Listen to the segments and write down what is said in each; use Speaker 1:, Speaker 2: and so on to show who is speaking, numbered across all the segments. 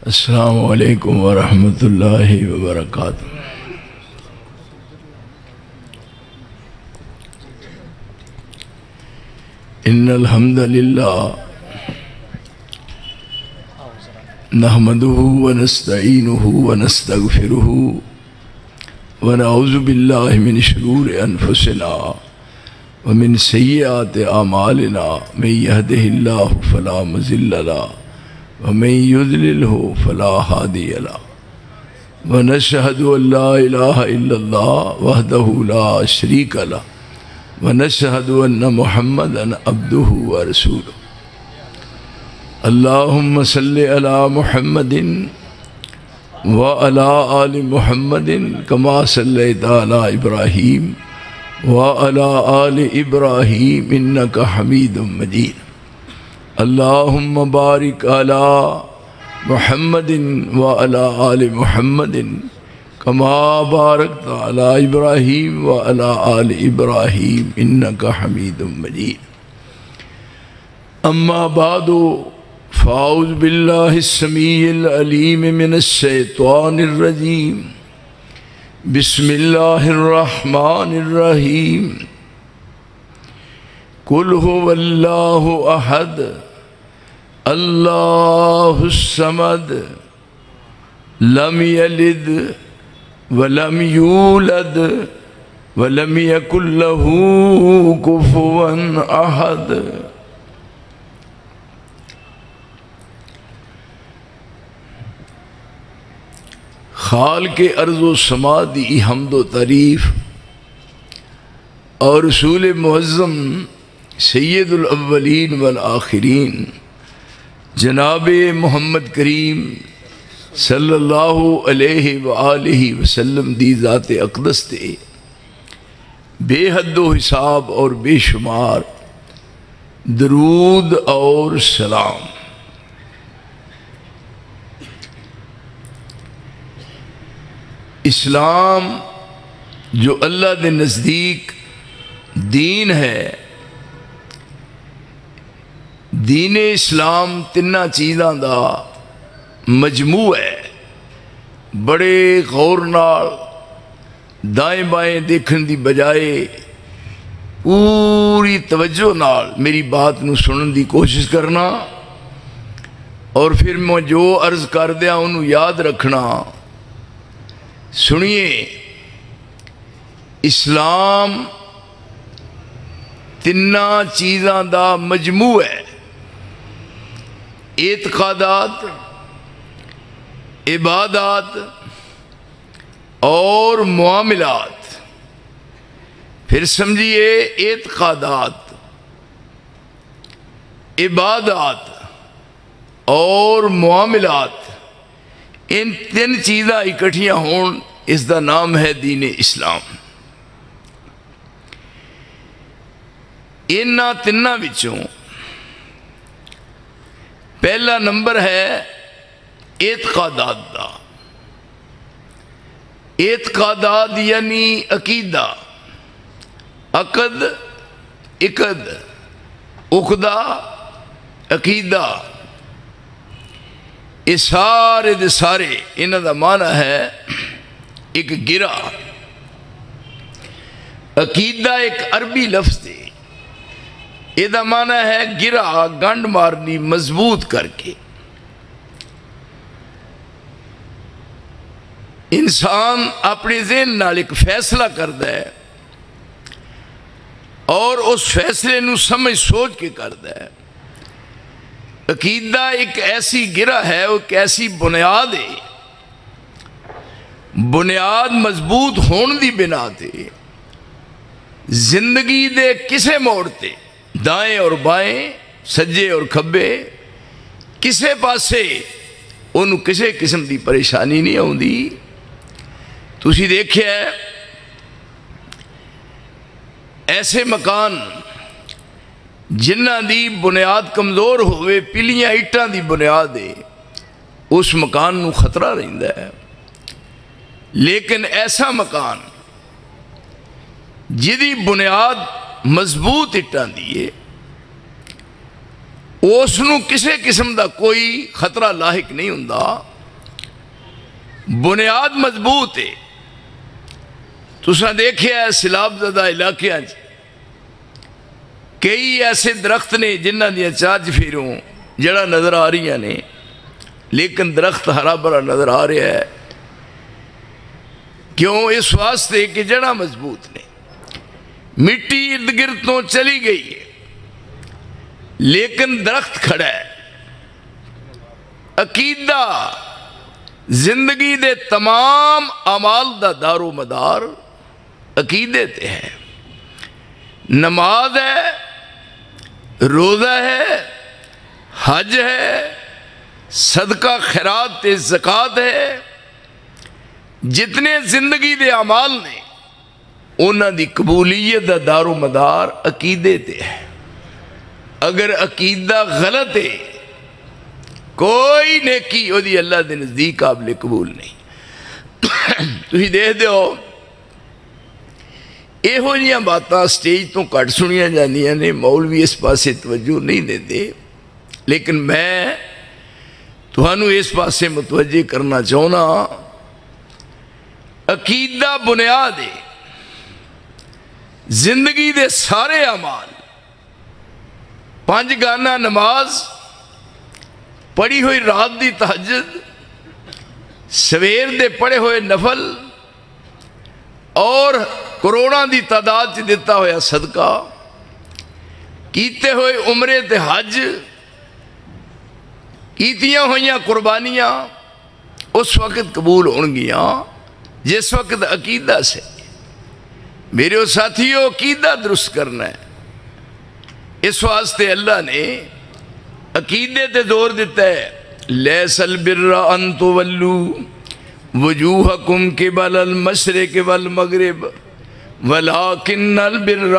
Speaker 1: السلام علیکم ورحمۃ اللہ وبرکاتہ۔ ان الحمد للہ نحمده ونستعینه ونستغفره ونعوذ باللہ من شرور انفسنا ومن سیئات اعمالنا من یهده اللہ فلا مضل له ومن يضلله فلا هادي له ونشهد أن لا إله إلا الله وحده لا شريك له ونشهد أن محمدا عبده ورسوله اللهم صل على محمد وعلى آل محمد كما صليت على إبراهيم وعلى آل إبراهيم إنك حميد مجيد اللهم بارك على محمد وعلى آل محمد كما باركت على إبراهيم وعلى آل إبراهيم إنك حميد مجيد أما بعد فأعوذ بالله السميع العليم من الشيطان الرجيم بسم الله الرحمن الرحيم قل هو الله أحد اللہ الصمد لم یلد ولم یولد ولم یکن له کفوا احد۔ خالق ارض و سما دی حمد و تعریف اور رسول معظم سید الاولین والآخرین جناب محمد کریم صلی اللہ علیہ وآلہ وسلم دی ذات اقدس تے بے حد و حساب اور بے شمار درود اور سلام۔ اسلام جو اللہ دے نزدیک دین ہے، دین اسلام تنہ چیزاں دا مجموع ہے۔ بڑے غور نال دائیں بائیں دیکھن دی بجائے پوری توجہ نال میری بات نو سنن دی کوشش کرنا اور پھر میں جو عرض کر دیا انہوں یاد رکھنا۔ سنیے، اسلام تنہ چیزاں دا مجموع ہے: اعتقادات، عبادات اور معاملات۔ پھر سمجھیے، اعتقادات، عبادات اور معاملات، ان تین چیزاں اکٹھیاں ہون، اس دا نام ہے دین اسلام۔ انہاں تیناں وچوں پہلا نمبر ہے اعتقادات دا۔ اعتقادات یعنی عقیدہ، عقد، عقد، عقدہ، عقیدہ، یہ سارے دے سارے انہاں دا معنی ہے ایک گرہ۔ عقیدہ ایک عربی لفظ ہے، یہ دا معنی ہے گرہ، گنڈ مارنی، مضبوط کر کے۔ انسان اپنے ذہن نال ایک فیصلہ کرتا ہے اور اس فیصلے نو سمجھ سوچ کے کرتا ہے۔ عقیدہ ایک ایسی گرہ ہے، ایک ایسی بنیاد ہے، بنیاد مضبوط ہون دی بنا تے زندگی دے کسے موڑتے، دائیں اور بائیں، سجے اور کھبے، کسے پاسے انہوں کسے قسم دی پریشانی نہیں ہوندی۔ تسی دیکھے ایسے مکان جنہ دی بنیاد کمزور ہوئے، پلیاں اٹھاں دی بنیاد ہے، اس مکان نو خطرہ رہندا ہے۔ لیکن ایسا مکان جدی بنیاد مضبوط اٹھاں دیئے، اس نو کسے قسم دا کوئی خطرہ لاحق نہیں ہوندا، بنیاد مضبوط ہے. تساں دیکھیا ہے سیلاب زدہ علاقے کئی ایسے درخت نے جنہ دیا چارج پھیروں جڑا نظر آ رہی ہیں نے، لیکن درخت ہرا بھرا نظر آ رہا ہے. کیوں؟ اس واسطے کہ جڑا مضبوط نے. مٹی ارد گرد تو چلی گئی ہے لیکن درخت کھڑا ہے. عقیدہ زندگی دے تمام اعمال دا دار و مدار عقیدے تے ہے. نماز ہے، روزہ ہے، حج ہے، صدقہ خیرات تے زکوٰۃ ہے. جتنے زندگی دے اعمال نے انہاں دی قبولیت دا دار و مدار عقیدے تے ہے. اگر عقیدہ غلط ہے کوئی نیکی وہ دی اللہ دے نزدیک قابل قبول نہیں. تھی دیکھ دیو یہو جہاں باتاں سٹیج تو کٹ سنیاں جانیاں نے، مولوی اس پاسے توجہ نہیں دیتے، لیکن میں تمہوں اس پاسے متوجہ کرنا چاہنا. عقیدہ بنیاد ہے زندگی دے سارے اعمال. 5 گانا نماز، پڑھی ہوئی رات دی تہجد، سویر دے پڑھے ہوئے نفل، اور کروڑاں دی تعداد چ دیتا ہویا صدقہ، کیتے ہوئے عمرے تے حج، کیتیاں ہوئیاں قربانیاں اس وقت قبول ہونگیاں جس وقت عقیدہ سے. میرے ساتھیوں عقیدہ درست کرنا ہے. اس واسطے اللہ نے عقیدے تے زور دیتا ہے. لیس البر ان تولوا وجوہکم قبل المشرق والمغرب ولکن البر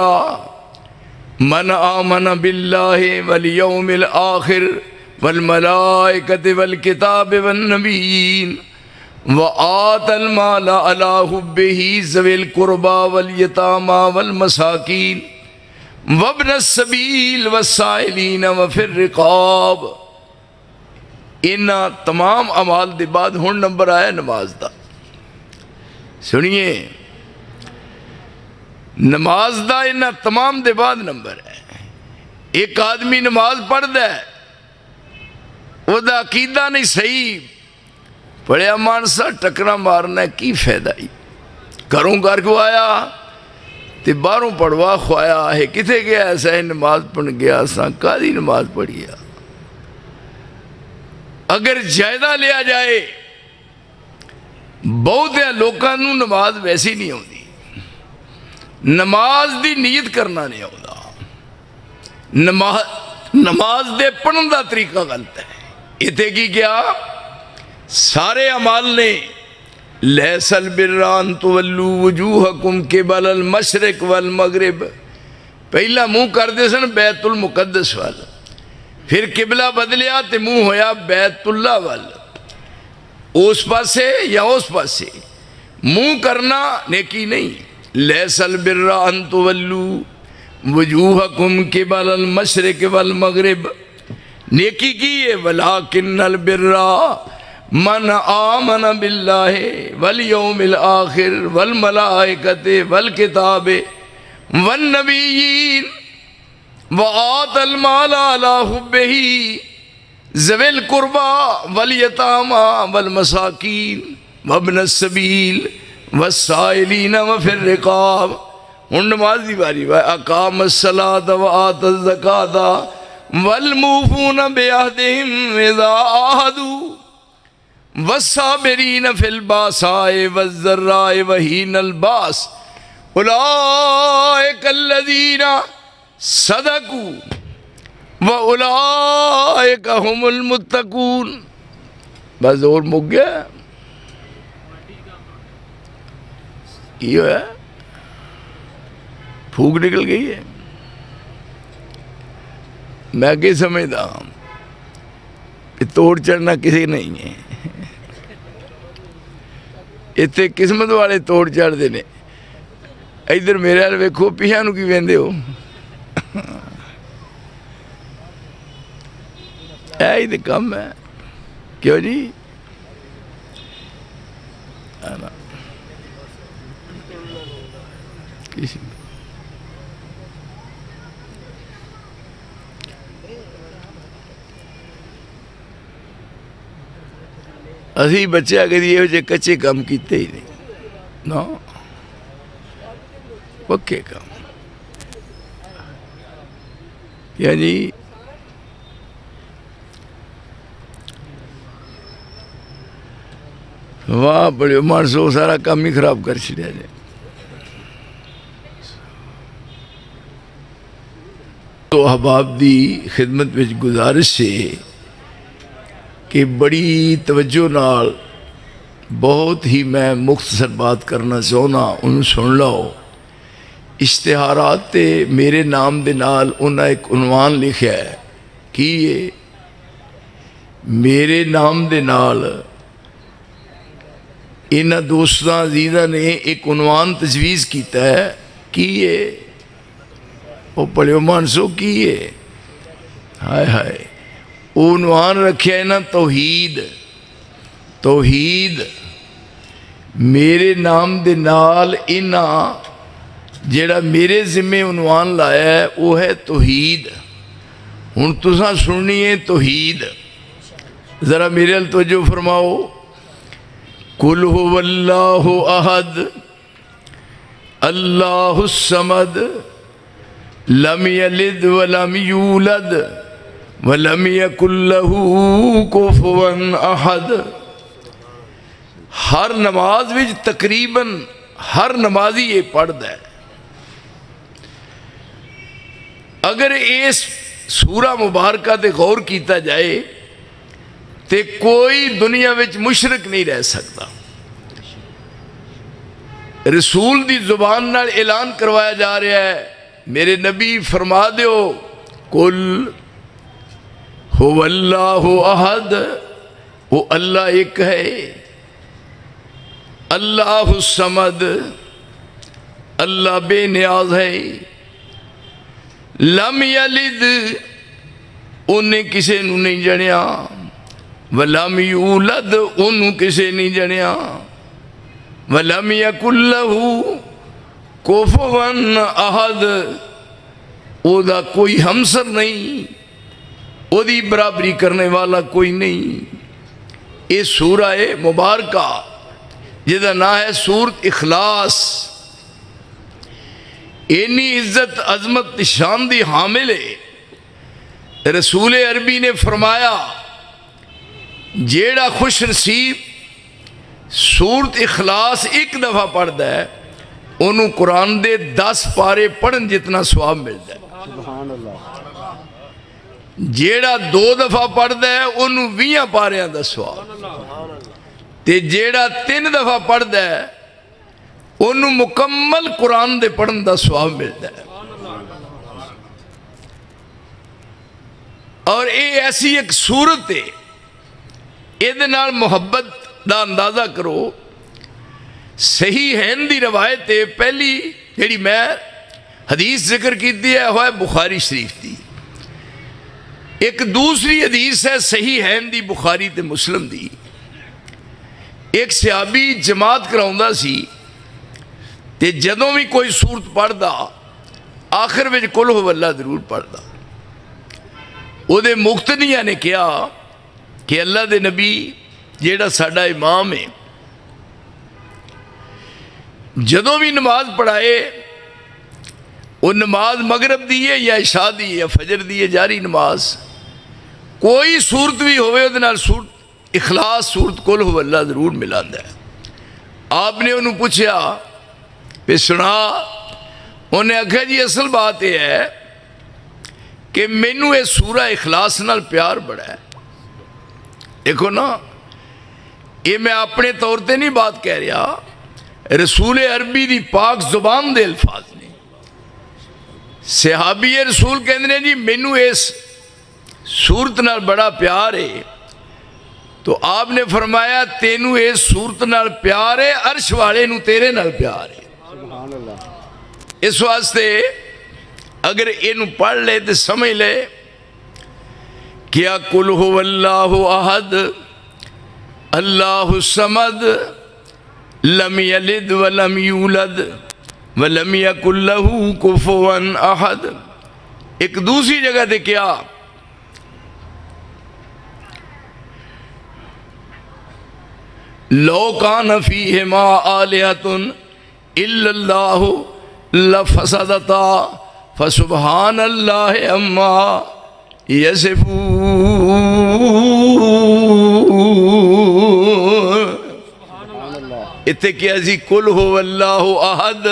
Speaker 1: من آمن باللہ والیوم الآخر والملائکۃ والکتاب والنبیین وآت المال علی حبہ ذوی القربى والیتامى والمساکین وابن السبیل والسائلین وفی الرقاب. انہاں تمام اعمال دے بعد ہن نمبر آیا نماز دا. سنیے، نماز دا انہاں تمام دے بعد نمبر ہے. ایک آدمی نماز پڑھ دے وہ دا عقیدہ نہیں صحیح، پڑھیا مانسا ٹکرا مارنا کی فائدہ ہی. گھروں گھر کو آیا تے باہروں پڑھوا خوایا ہے کتے گیا ایسا ہے نماز پڑھ گیا سا قاضی نماز پڑھیا. اگر جائدہ لیا جائے بہت لوگوں نو نماز ویسی نہیں ہوتی. نماز دی نیت کرنا نہیں ہوتا. نماز دے پڑھن دا طریقہ غلط ہے. اتنے کی کیا سارے اعمال نے لیس البر ان تولوا وجوہکم قبل المشرق والمغرب. پہلا منہ کر دے سن بیت المقدس وال، پھر قبلہ بدلیا تے منہ ہویا بیت اللہ وال. اس پاسے یا اس پاسے منہ کرنا نیکی نہیں. لیس البر ان تولوا وجوہکم قبل المشرق والمغرب نیکی کی ہے. ولیکن البر من آمن باللہ والیوم الآخر والملائکۃ والکتاب والنبیین وآت المال علی حبہ ذوی القربى والیتامى والمساکین وابن السبیل والسائلین وفی الرقاب. ہن نماز دی باری اقام الصلاۃ وآت الزکاۃ والموفون بعہدہم اذا عاہدوا والصابرین فی الباساء والضراء وحین الباس اولئک الذین صدقوا وَأُولَئِكَ هُمُ الْمُتَّقُونَ. بس اور مک گیا یہ ہے پھوک نکل گئی ہے. میں کہ سمجھتا ہوں توڑ چڑھنا کسی نہیں ہے. اتنے قسمت والے توڑ چڑھ دینے. ادھر میرے حال ویکھو پیچھے نو کی ویندے ہو ایہی تے کم ہے. کیوں جی اسی بچے کدی یہ جے کچے کام کیتے ہی نہیں نا، پکے کام. یعنی واہ بڑے مانسو سارا کام ہی خراب کر چھڑیا جائے. تو احباب دی خدمت وچ گزارش سے کہ بڑی توجہ نال بہت ہی میں مختصر بات کرنا چاہنا، انہوں سن لو. اشتہارات تے میرے نام دے نال انہاں ایک عنوان لکھیا ہے کہ یہ میرے نام دے نال انہاں دوستاں عزیزاں نے ایک عنوان تجویز کیتا ہے کہ یہ وہ پڑھو مانسو کی ہے ہائے ہائے وہ عنوان رکھیا ہے نا توحید. توحید میرے نام دے نال انہاں جیڑا میرے ذمہ عنوان لایا ہے وہ ہے توحید. ہن تساں سننی ہے توحید، ذرا میرے ال توجہ فرماؤ. قل هو اللہ احد اللہ الصمد لم یلد ولم یولد ولم یکن لہ کفوا احد. ہر نماز وچ تقریباً ہر نمازی یہ پڑھدا ہے. اگر اس سورہ مبارکہ تے غور کیتا جائے تے کوئی دنیا وچ مشرک نہیں رہ سکتا. رسول دی زبان نال اعلان کروایا جا رہا ہے، میرے نبی فرما دیو قل هو اللہ احد، وہ اللہ ایک ہے. اللہ الصمد، اللہ بے نیاز ہے. لم یلد، انہیں کسے نو نہیں جنیا. ولم یولد، انہوں کسے نہیں جنیا. ولم یکن لہ کفوا احد، او دا کوئی ہمسر نہیں، او دی برابری کرنے والا کوئی نہیں. یہ سورہ مبارکہ جہاں نام ہے سورت اخلاص، اینی عزت عظمت شان دی حامل ہے. رسول عربی نے فرمایا جیڑا خوش نصیب سورت اخلاص ایک دفعہ پڑھتا ہے انہوں قرآن دے 10 پارے پڑھن جتنا ثواب ملتا ہے. جیڑا 2 دفعہ پڑھتا ہے انہوں 20 پاریاں دا ثواب، تے جیڑا 3 دفعہ پڑھتا ہے انہوں مکمل قرآن دے پڑھن دا ثواب ملتا ہے. اور یہ ایسی ایک صورت ہے، یہ نال محبت دا اندازہ کرو. صحیح ہین دی روایت ہے، پہلی جیڑی میں حدیث ذکر کی ہے وہ ہے بخاری شریف دی. ایک دوسری حدیث ہے صحیح ہین دی بخاری تے مسلم دی. ایک صحابی جماعت کراؤندا سی تے جدوں بھی کوئی صورت پڑھدا آخر وچ قل هو اللہ ضرور پڑھدا. او دے مقتدیاں نے کہا کہ اللہ دے نبی جیڑا ساڈا امام ہے جدوں بھی نماز پڑھائے وہ نماز مغرب دی ہے یا عشاء دی ہے یا فجر دی ہے جاری نماز، کوئی صورت بھی ہوئے وہ نال صورت اخلاص صورت قل هو اللہ ضرور ملاندا ہے. آپ نے انہوں پوچھا پہ سنا، انہیں آکھا جی اصل بات یہ ہے کہ مینوں یہ سورہ اخلاص نال پیار بڑا ہے. دیکھو نا، یہ میں اپنے طور تے نہیں بات کہہ رہا، رسول عربی دی پاک زبان دے الفاظ نے. صحابی رسول کہندے ہیں جی مینوں اس سورت نال بڑا پیار ہے. تو آپ نے فرمایا تینوں اس سورت نال پیار ہے، عرش والے نو تیرے نال پیار ہے. اس واسطے اگر اینو پڑھ لے تو سمجھ لے کیا قل هو اللہ احد اللہ الصمد لم یلد ولم یولد ولم یکن لہ کفوا احد۔ ایک دوسری جگہ دے کیا لو کان فیہما آلہۃ الا اللہ لفسدتا فسبحان اللہ عما یصفون۔ اتنے کیا جی قل هو اللہ احد،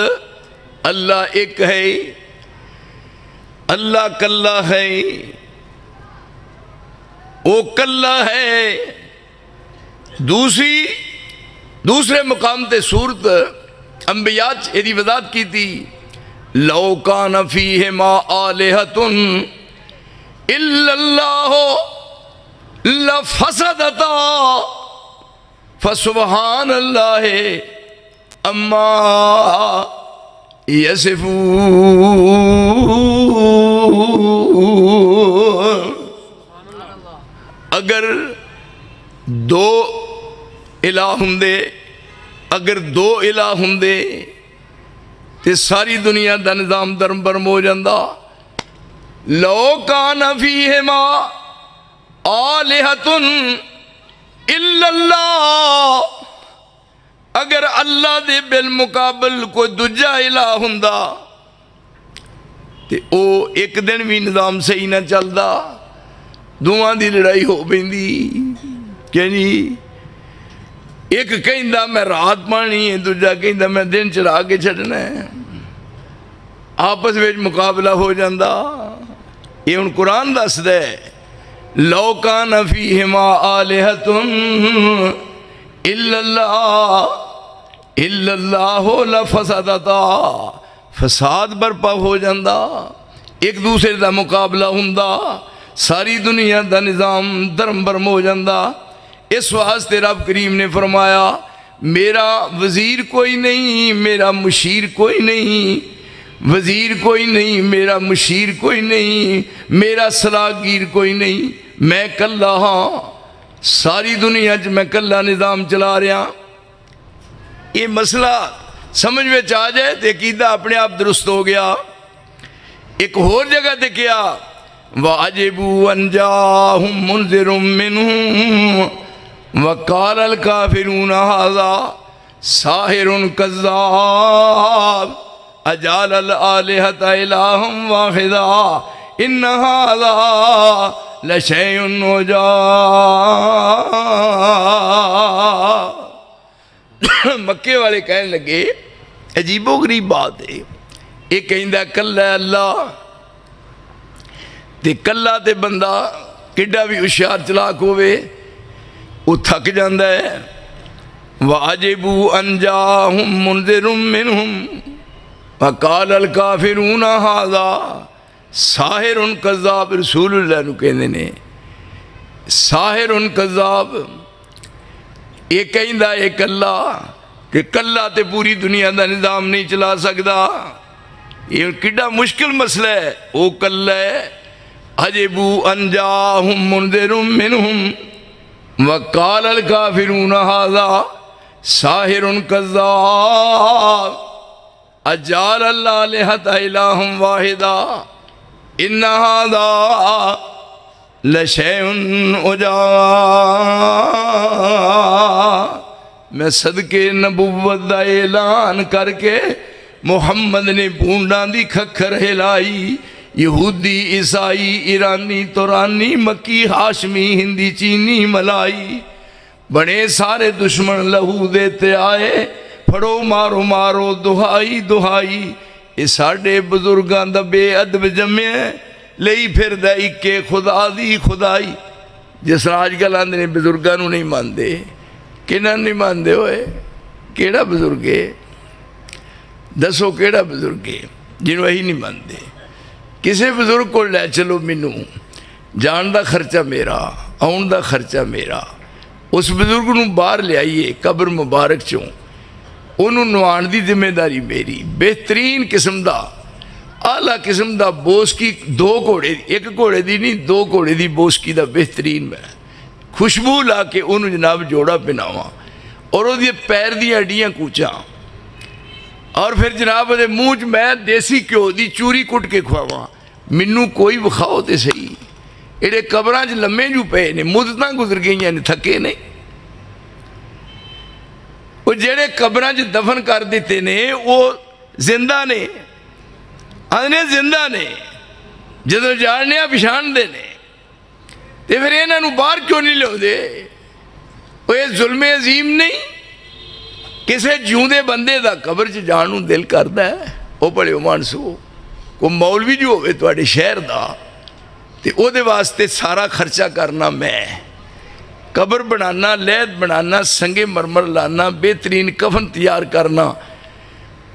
Speaker 1: اللہ ایک ہے، اللہ کلا ہے، وہ کلا ہے۔ دوسرے مقام تے سورت انبیاء ایدی وضاحت کی تھی، لو کان فیہما آلہۃ الا اللہ لفسدتا فسبحان اللہ اما یصفون۔ اگر دو الہ ہوندے، اگر دو الہ ہوندے تے ساری دنیا دا نظام درم برم ہو جاندہ۔ لو کان فیہما آلہۃ الا اللہ، اگر اللہ دے بالمقابل کوئی دجا الہ ہوندہ تے او ایک دن بھی نظام صحیح نہ چلدا، دوواں دی لڑائی ہو بیندی کہ جی ایک کہندہ میں رات پانی ہے، دوجا کہندہ میں دن چلا کے چھڑنا ہے، آپس میں مقابلہ ہو جاندہ۔ یہ ان قرآن دس دے لو کان فیہما آلہۃ الا اللہ لفسدتا، فساد برپا ہو جاندہ، ایک دوسرے دا مقابلہ ہوندہ، ساری دنیا دا نظام درم برم ہو جاندہ۔ اس واسطے رب کریم نے فرمایا میرا وزیر کوئی نہیں، میرا مشیر کوئی نہیں، وزیر کوئی نہیں، میرا مشیر کوئی نہیں، میرا صلاحگیر کوئی نہیں، میں کلا ہاں، ساری دنیا میں کلا نظام چلا رہا۔ یہ مسئلہ سمجھ میں آ جائے تو عقیدہ اپنے آپ درست ہو گیا۔ ایک اور جگہ تے کیا وَعَجِبُوا أَن جَاءَهُم مُنذِرٌ مِّنْهُمْ وَقَالَ الْكَافِرُونَ هَذَا سَاحِرٌ كَذَّابٌ أَجَعَلَ الْآلِهَةَ إِلَٰهًا وَاحِدًا إِنَّ هَٰذَا لَشَيْءٌ عُجَابٌ۔ مکے والے کہنے لگے عجیب و غریب بات ہے، ایک کہندہ کلا اللہ تے کلا تے بندہ کڈا بھی ہوشیار چلاک ہوئے وہ تھک جاندہ ہے۔ وَعَجِبُوا أَن جَاءَهُم مُنذِرٌ مِّنْهُمْ وَقَالَ الْكَافِرُونَ هَٰذَا سَاحِرٌ كَذَّابٌ۔ رسول اللہ نو کہندے نے ساحر کذاب، ایک کہندہ ایک اللہ کہ کلا تے پوری دنیا دا نظام نہیں چلا سکدا۔ یہ کڈا مشکل مسئلہ ہے، وہ کلا ہے۔ عجبوا ان جاءہم منذر منہم وقال الکافرون ھذا ساحر کذاب اجعل الآلہۃ الہا واحدا ان ھذا لشیء عجاب۔ میں صدقے نبوت دا اعلان کر کے محمد نے پونڈاں دی کھکھر ہلائی، یہودی عیسائی ایرانی تورانی مکی ہاشمی ہندی چینی ملائی، بڑے سارے دشمن لہو دیتے آئے، پھڑو مارو مارو دہائی دہائی۔ یہ ساڑھے بزرگاں دا بے ادب جمعے لئی پھر دا اکے خدا دی خدائی۔ جس راج گل آندے نے بزرگاں نو نہیں ماندے، کنہاں نہیں ماندے ہوئے؟ کیڑا بزرگے؟ دسو کیڑا بزرگے جنہوں وہی نہیں ماندے؟ کسے بزرگ کو لے چلو منو، جان دا خرچہ میرا، آن دا خرچہ میرا۔ اس بزرگ نو باہر لے آئیے قبر مبارک چوں، انہوں نوان دی ذمہ داری میری۔ بہترین قسم دا اعلیٰ قسم دا بوسکی، دو گھوڑے، ایک گھوڑے دی نہیں دو گھوڑے دی بوسکی دا بہترین میں خوشبو لا کے انہوں جناب جوڑا پہناواں، اور وہ پیر دیا ہڈیاں کوچاں، اور پھر جناب وہ منہ میں دیسی گھیو دی چوری کٹ کے کھواواں، مینوں کوئی وکھاؤ تے صحیح ایڈے قبراں چ لمے جو پے نے، مدتاں گزر گئیاں نے، تھکے نہیں۔ وہ جڑے قبراں چ دفن کر دیتے نے وہ زندہ نے، آدھے زندہ نے، جدو جاننے پچھان دے نے، تے پھر انہاں نوں باہر کیوں نہیں لو دے؟ وہ یہ ظلم عظیم نہیں؟ کسے جیوندے بندے دا قبر چ جان نوں دل کردا ہے؟ وہ بڑے مانسو کو مولوی جو ہوئے تواڈے شہر دا تے او دے واسطے سارا خرچہ کرنا میں، قبر بنانا، لید بنانا، سنگے مرمر لانا، بہترین کفن تیار کرنا،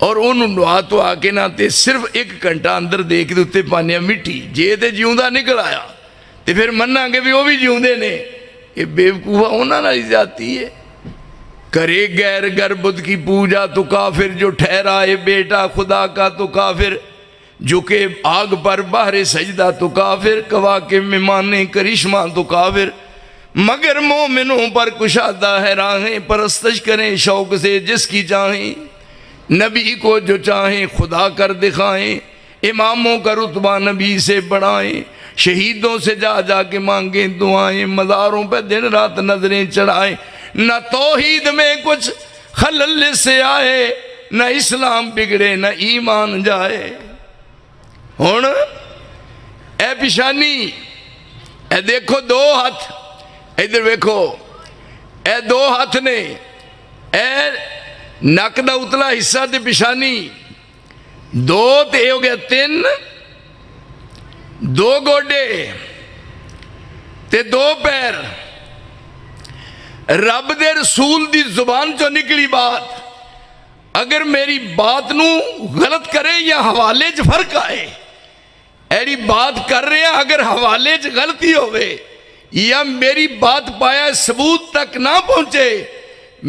Speaker 1: اور انہوں نوا تو آکے نہ تے صرف 1 گھنٹہ اندر دیکھ دوتے پانیا مٹی جے تے جیوندہ نکل آیا تے پھر مننا کہ بھی وہ بھی جیوندے نے۔ یہ بیوقوفہ انہاں نہ جاتی ہے۔ کرے غیر گر بدھ کی پوجا تو کافر، جو ٹھہرائے بیٹا خدا کا تو کافر، جو کہ آگ پر باہر سجدہ تو کافر، کواکب میں مانے کرشمہ تو کافر، مگر مومنوں پر کشادہ ہے راہیں، پرستش کریں شوق سے جس کی چاہیں، نبی کو جو چاہیں خدا کر دکھائیں، اماموں کا رتبہ نبی سے بڑھائیں، شہیدوں سے جا جا کے مانگیں دعائیں، مزاروں پہ دن رات نظریں چڑھائیں، نہ توحید میں کچھ خلل سے آئے، نہ اسلام بگڑے نہ ایمان جائے۔ ہون اے پیشانی، اے دیکھو 2 ہاتھ، ادھر دیکھو اے 2 ہاتھ نے، اے نک دا اتلا حصہ تے پیشانی 2 تے ہو گیا 3، 2 گوڈے تے 2 پیر۔ رب دے رسول دی زبان جو نکلی بات، اگر میری بات نو غلط کرے یا حوالے چ فرق آئے، ایڑی بات کر رہے ہیں اگر حوالے چ غلطی ہوئے یا میری بات پایا ثبوت تک نہ پہنچے،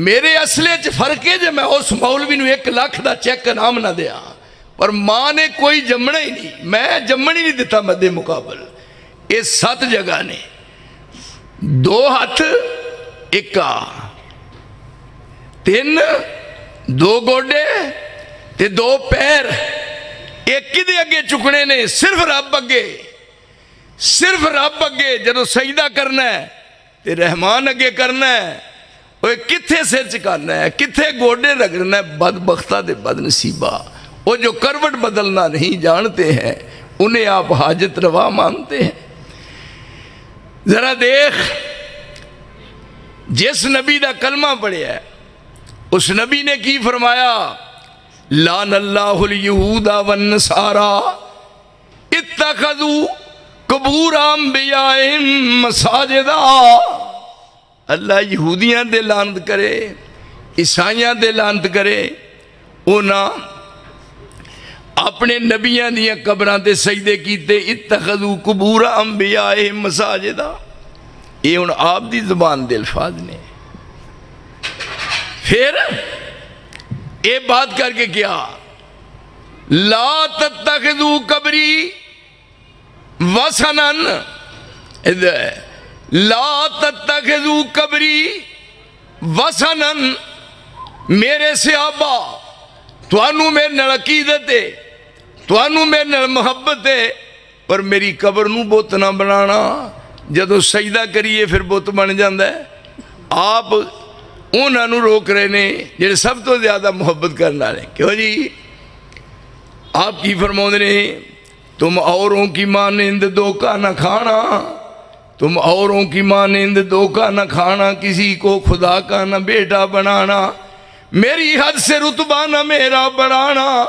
Speaker 1: میرے اصلے چ فرق ہے جو میں اس مولوی نو 1 لاکھ دا چیک نام نہ دیا، پر ماں نے کوئی جمنا ہی نہیں، میں جمن ہی نہیں دیتا مدے مقابل۔ یہ 7 جگہ نے، 2 ہاتھ 1، 3، 2 گوڈے تے 2 پیر، ایک دے اگے چکنے نے، صرف رب اگے، صرف رب اگے جدو سجدہ کرنا ہے تے رحمان اگے کرنا ہے، وہ کتھے سر چکانا ہے، کتھے گوڈے رگڑنا ہے، بدبختہ دے بد نصیبہ، وہ جو کروٹ بدلنا نہیں جانتے ہیں انہیں آپ حاجت روا مانتے ہیں۔ ذرا دیکھ، جس نبی دا کلمہ پڑھے ہے اس نبی نے کی فرمایا؟ لعن اللہ الیہود والنصارى اتخذوا قبور انبیائہم مساجدا۔ اللہ یہودیاں دے لعنت کرے، عیسائیاں دے لعنت کرے، اونا اپنے نبیاں دیاں قبراں تے سجدے کیتے، اتخذوا قبور انبیائہم مساجدا۔ یہ ان آپ دی زبان دے الفاظ نے۔ پھر یہ بات کر کے کیا؟ لا تتخذوا قبری وثنن، لا تتخذوا قبری وثنن، میرے صحابہ توانوں میرے نال عقیدت ہے، توانوں میرے نال محبت ہے، پر میری قبر نو بت نہ بنانا۔ جدو سجدہ کریے پھر بت بن جاندہ ہے۔ آپ انہاں نو روک رہے نے جنہیں سب تو زیادہ محبت کرنا رہے، کیوں جی؟ آپ کی فرماؤں نے تم اوروں کی مانند دھوکہ نہ کھانا، تم اوروں کی مانند دھوکہ نہ کھانا، کسی کو خدا کا نہ بیٹا بنانا، میری حد سے رتبہ نہ میرا بڑھانا،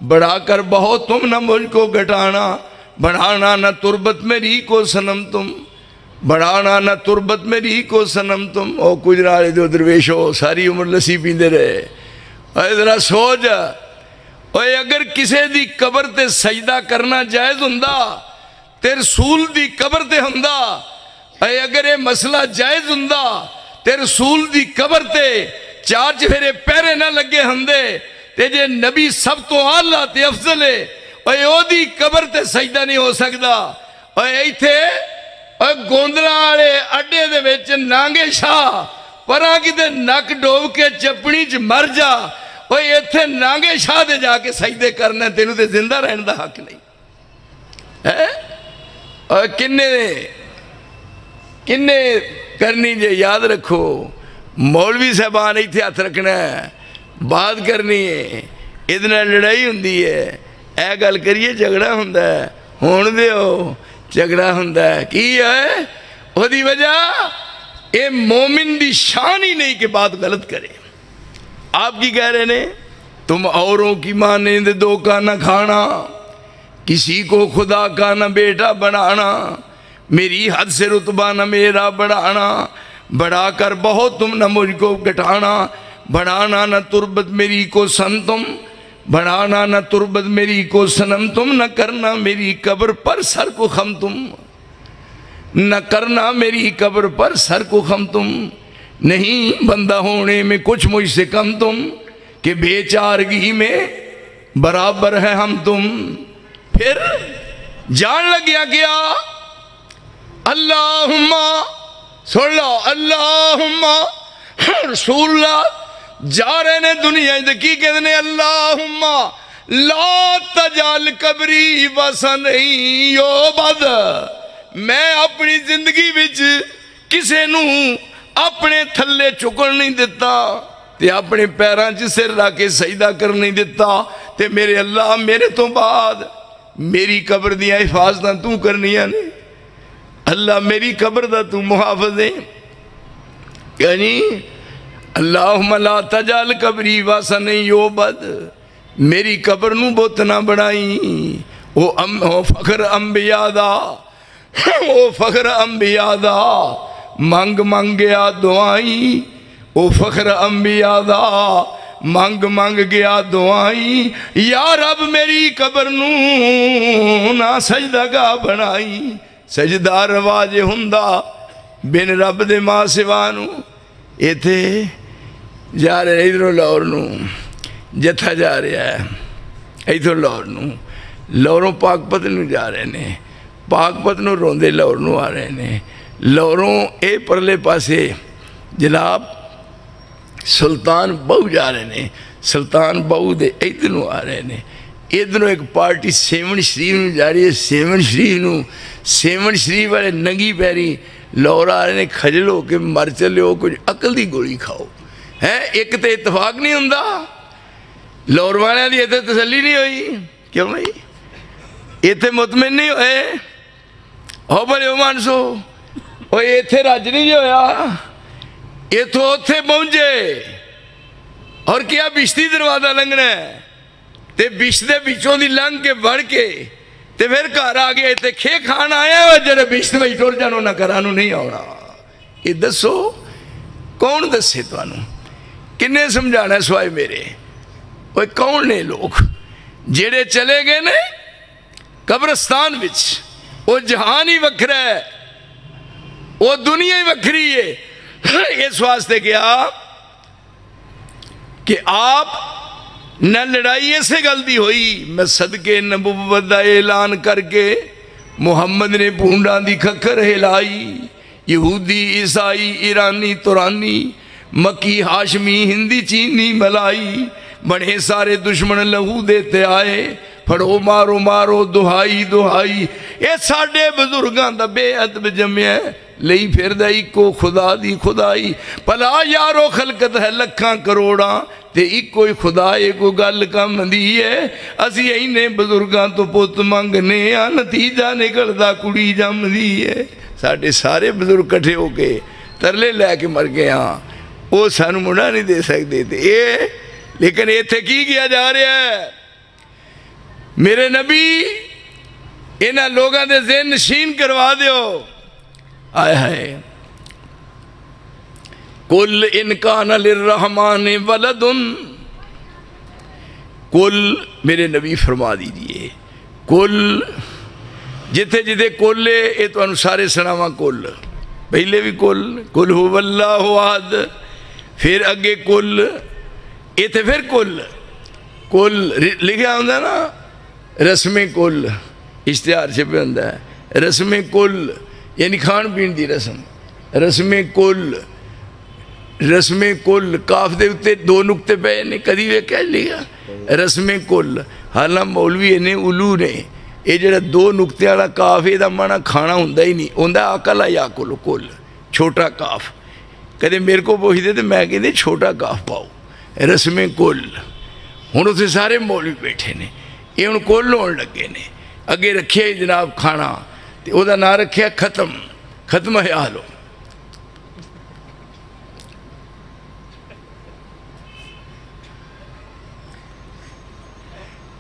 Speaker 1: بڑھا کر بہت تم نہ مجھ کو گھٹانا، بڑھانا نہ تربت میری کو صنم تم، بڑھانا نہ تربت میری کو صنم تم۔ او کچھ رالے دو درویشو ساری عمر لسی پیندے رہے، اے ذرا سوچ، اے اگر کسے دی قبر تے سجدہ کرنا جائز ہندہ تے رسول دی قبر تے ہندہ، اے اگر یہ مسئلہ جائز ہندہ تے رسول دی قبر تے 4 چفیرے پیرے نہ لگے ہندے، تے جے نبی سب تو آلہ تے افضل ہے، اے او دی قبر تے سجدہ نہیں ہو سکتا۔ اے ایتھے گوندرہ آڑے اڈے دے ویچ نانگے شاہ پرا کتے نک ڈوب کے چپڑی چ مر جا، اوے ایتھے نانگے شاہ دے جا کے سجدے کرنا، تینوں تے زندہ رہن دا حق نہیں ہے۔ اور کنے کرنی جے یاد رکھو، مولوی صاحبان ایتھے ہاتھ رکھنا ہے، بات کرنی ہے، ادنا لڑائی ہوندی ہے، اے گل کریے جھگڑا ہوندا ہے، ہون دیو جھگڑا ہوندا ہے، کی ہے وہ دی وجہ اے مومن دی شان ہی نہیں کہ بات غلط کرے۔ آپ کی کہہ رہے نے تم اوروں کی مانند دھوکہ نہ کھانا، کسی کو خدا کا نہ بیٹا بنانا، میری حد سے رتبہ نہ میرا بڑھانا، بڑھا کر بہت تم نہ مجھ کو گھٹانا، بڑھانا نہ تربت میری کو سن تم، بڑھانا نہ تربت میری کو سنم تم، نہ کرنا میری قبر پر سر کو خم تم، نہ کرنا میری قبر پر سر کو خم تم، نہیں بندہ ہونے میں کچھ مجھ سے کم تم، کہ بے چارگی میں برابر ہے ہم تم۔ پھر جان لگ گیا کیا؟ اللہم سن لو، اللہم رسول اللہ جا رہے نے دنیا کی کہتے ہیں اللہم لا تجعل قبری وسن یعبد، میں اپنی زندگی وچ کسے نو اپنے تھلے چکن نہیں دیتا تے اپنے پیران چ سر رکھ کے سجدہ کر نہیں دیتا، تے میرے اللہ میرے تو بعد میری قبر دیا حفاظتاں تو کرنیاں نے، اللہ میری قبر دا تو محافظ ہے، یعنی اللہم لا تجعل قبری واسن یعبد، میری قبر نو بت نہ بڑھائی، وہ فخر انبیاء دا، وہ فخر انبیاء دا منگ منگ گیا دعائی، وہ فخر انبیاء دا منگ منگ گیا دعائی، یا رب میری قبر نو نہ سجدہ گاہ بنائی، سجدہ رواج ہندہ بن رب دے ماں سوانو۔ یہ تھے جا رہے ادھر لاہور نو جتھا جا رہا ہے، ادھر لاہور نو لاہوروں پاک پت نو جا رہے نے، پاک پت نو روندے لاہور نو آ رہے نے، لاہوروں اے پرلے پاسے جناب سلطان بہو جا رہے نے، سلطان بہو دے ادھر نو آ رہے نے، ادھر ایک پارٹی سیون شریف نو جا رہی ہے، سیون شریف والے ننگی پیری لاہور آ رہے نے، کھجل ہو کے مر چلے ہو، کچھ عقل دی گولی کھاؤ ہے، ایک تے اتفاق نہیں ہوندا، لاہور والے دی ایتھے تسلی نہیں ہوئی، کیوں بھائی ایتھے مطمئن نہیں ہوئے، ہو بڑے ہو مانسو، وہ ایتھے راج نہیں جو ہویا، ایتھو اتھے پہنچے اور کیا بشتی دروازہ لنگنا ہے، تے بشتے بچوں دی لنگ کے بڑھ کے تے پھر گھر آ گئے تے کھے کھانا آیا ہوا جڑے بشت میں ٹور جانو نہ کرانو نہیں آونا۔ یہ دسو کون دسے تو آنو، کنے سمجھانا ہے سوائے میرے، وہ کون نے لوگ جڑے چلے گئے نے قبرستان وچ، وہ جہان ہی وکھرا ہے، وہ دنیا ہی وکھری ہے، اس واسطے کیا کہ آپ نہ لڑائی ایسے غلطی ہوئی، میں صدقے نبوت دا اعلان کر کے محمد نے پونڈا دی کھکر ہلائی، یہودی عیسائی ایرانی تورانی مکی ہاشمی ہندی چینی ملائی، بڑے سارے دشمن لہو دیتے آئے، پھڑو مارو مارو دہائی دہائی، اے ساڑھے بزرگان دا بے ادب جمعہ لئی پھر دا ایکو خدا دی خدائی، پلا یارو خلقت ہے لکھاں کروڑاں تے ایکو ہی خدا ایکو گل کم دی ہے، اسی اینے بزرگاں تو پوت مانگنے آ نتیجہ نکلدا کڑی جم دی ہے۔ ساڑھے سارے بزرگ کٹھے ہو کے ترلے لے کے مر گئے ہاں، وہ سانو مڑا نہیں دے سکتے تھے، لیکن یہ تھے کی کیا جا رہا ہے؟ میرے نبی انہاں لوگاں دے ذہن نشین کروا دیو، آئے ہائے کل انکان للرحمن ولدن، کل میرے نبی فرما دیجئے، کل جتے جتے کل لے اے تو انسارے سناما کل، پہلے بھی کل ہو اللہ احد، پھر اگے کل، اے تھے پھر کل لکھا ہوندہ نا رسم کل، اشتہار چھپے ہوندہ ہے رسم کل، یعنی کھان پین دی رسم کل، رسم کل کاف دے اتے دو نقطے پہ نے کدی وے کہہ لیا رسم کل حالانکہ مولوی نے الو نے یہ جڑا دو نقطے والا کاف یہ مانا کھانا ہوندا ہی نہیں ہوندا اکلا یا کل کل چھوٹا کاف کدے میرے کو پوچھتے تو میں کہتے چھوٹا کاف پاؤ رسم کل ہوں اتنے سارے مولوی بیٹھے نے یہ ہوں کل ہون لگے نے اگے رکھے جناب کھانا تو وہ نام رکھے ختم ختم حیال ہو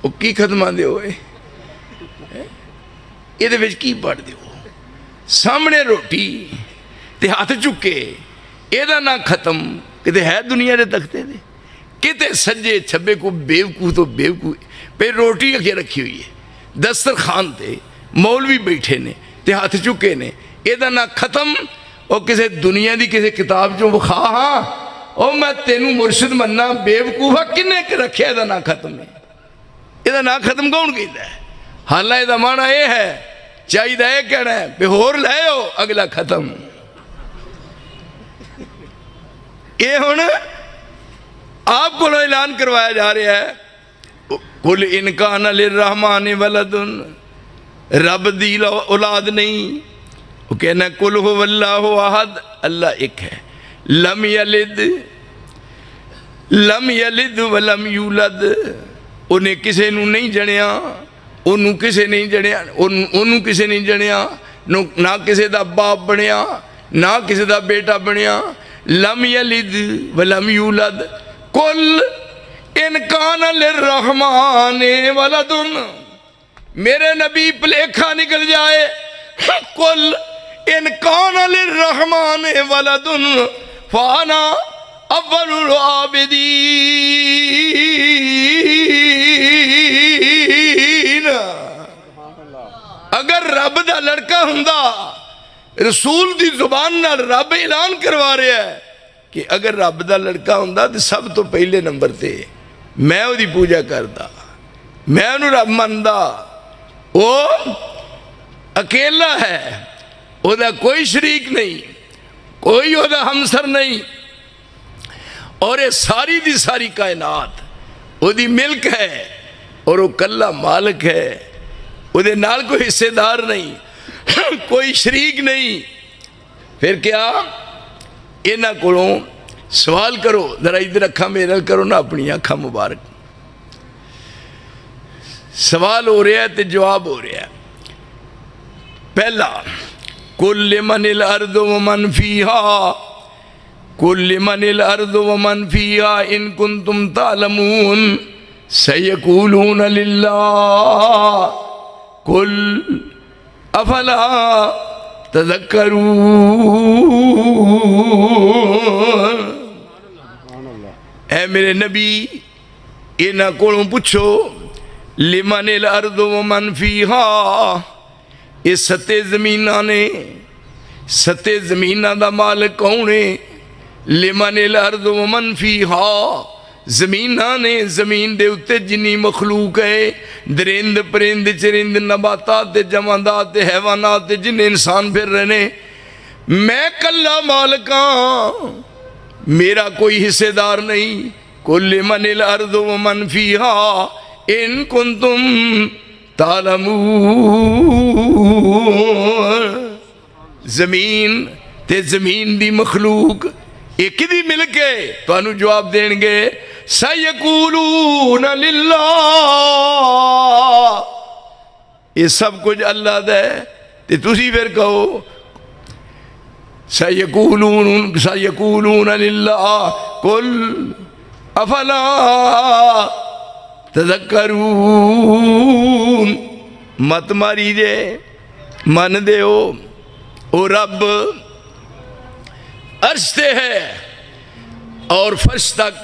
Speaker 1: وہ کی ختم آدھے ہوئے یہ کی پڑھ دے ہو سامنے روٹی تے ہاتھ چکے یہ نہ ختم کتے ہے دنیا دے تختے دے کتے سجے چھبے کو بیوقوف تو بیوقوف پہ روٹی اگے رکھی ہوئی ہے دسترخوان تے مولوی بیٹھے نے تے ہاتھ چکے نے یہ نہ ختم اور کسی دنیا دی کسی کتاب جو بخا ہاں اور میں تینوں مرشد مننا بیوقوفا کنے رکھے یہ نہ ختم ہے یہ نہ ختم کون کہتا ہے حالانکہ یہ معنی یہ ہے چاہیے یہ کہنا ہے بے ہور لے ہو اگلا ختم یہ ہوں آپ کو اعلان کروایا جا رہا ہے قل ان کان للرحمن ولد رب دی اولاد نہیں وہ کہنا قل هو اللہ احد اللہ ایک ہے لم یلد ولم یولد انہیں کسے نو نہیں جنیا انہوں کسے نہیں جنیا انہوں کسے نہیں جنیا نہ کسے دا باپ بنیا نہ کسے دا بیٹا بنیا لم یلد ولم یولد قل ان کان للرحمن ولد میرے نبی پلیکھا نکل جائے قل ان کان للرحمن ولد فانا اول العابدین اگر رب دا لڑکا ہوندا رسول دی زبان نال رب اعلان کروا رہا ہے کہ اگر رب دا لڑکا ہوندا تو سب تو پہلے نمبر تے میں وہ دی پوجا کردا میں انہوں رب مندا وہ اکیلا ہے وہ دا کوئی شریک نہیں کوئی وہ دا ہمسر نہیں اور یہ ساری دی ساری کائنات وہ دی ملک ہے اور وہ کلا مالک ہے وہ دے نال کوئی حصے دار نہیں کوئی شریک نہیں پھر کیا انہاں کولوں سوال کرو ذرا ادھر اکھاں میرل کرو نا اپنی اکھاں مبارک سوال ہو رہا ہے تے جواب ہو رہا ہے پہلا قل لمن الارض ومن فیہا قل لمن الارض ومن فیہا ان کنتم تعلمون سیقولون للہ قل افلا تذکرون اے میرے نبی انہاں کولوں پوچھو لمن الارض ومن فیہا یہ ستے زمینہ نے ستے زمینہ دا مالک کونے لمن الارض ومن فیہا زمینہ نے زمین دے اتے جنی مخلوق ہے درند پرند چرند نباتات جمادات حیوانات جن انسان پھر رہنے میں کلا مالکاں میرا کوئی حصے دار نہیں قل لمن الارض ومن فیہا ان کنتم تعلمون زمین تے زمین دی مخلوق ایک دی ملک ہے تو انہوں جواب دیں گے سیقولون للہ یہ سب کچھ اللہ دے تے تسی پھر کہو سیقولون للہ قل افلا تذکرون مت ماری جے من دے او رب عرش تے ہے اور فرش تک